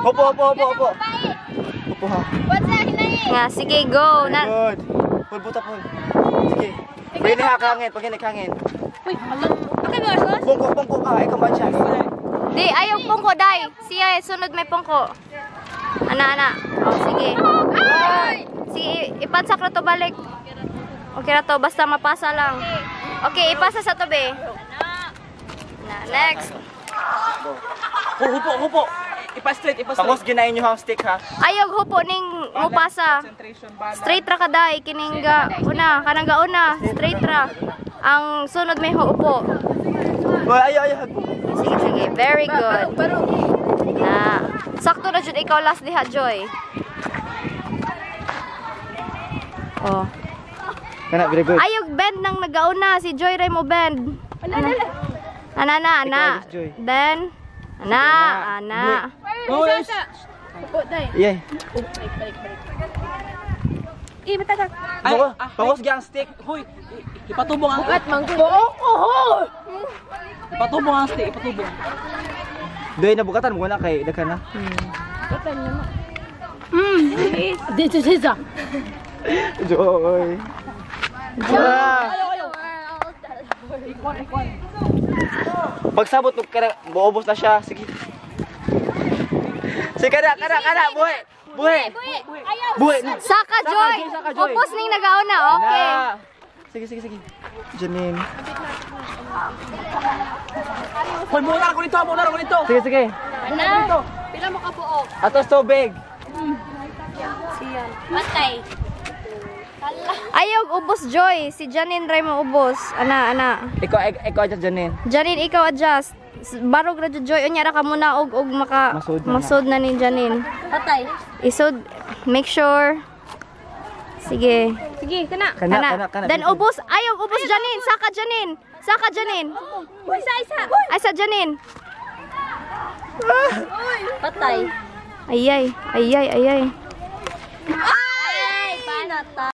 Upo. Upo ha. Yeah, sige, go. Good. Pul, buta pul. Sige. Pwede hakangin, pag hangin. Pungko ka, ikaw ba siya? Di, ayaw pungko, day. Siya, sunod may pungko. Ana. Oh, sige. Sige, ipansak na to balik. Okay na to, basta mapasa lang. Okay, ipasa sa tobe. Next. Hupo. Ipa-straight. Pangos ginain nyo ang stick ha. Ayaw hupo ning mupasa. Straight ra ka day, kining una, kanang una, straight ra. Ang sunod may huupo. Ayaw. Sige, very good. Sakto na jud ikaw last diha, Joy. Oh. Kana, very good. Ayog bend nang nagauna si Joy ray mo bend. Ana. Then ana. Iyay. Balik. Pangos gyang stick. Hoy, ipatubong ang stick. Ipatubong ang stick, ipatubong. Doy nabukatan mo na kay daka na. Dito siya. Joy. Ayaw. Ikwan. Pagsabot mo kada buobos na siya. Sige. Sige kada, buhay. Saka Joy. Upos ning nagauna, okay. Sige. Janine. Hoy, muna ako nito. Sige. Ana. Pila mo ka buok? Atos tubig. Siyan. Matay. Ayaw ubos Joy. Si Janine ray mo ubos. Ana. Ikaw adjust Janine. Janine, ikaw adjust. Barog na Joy. Unya ra ka muna og maka masud na ni Janine. Patay. Isod. Make sure. Sige, kana. Then ubos. Ayaw ubos Janine. Saka Janine. Isa Janine. Patay. Ayay.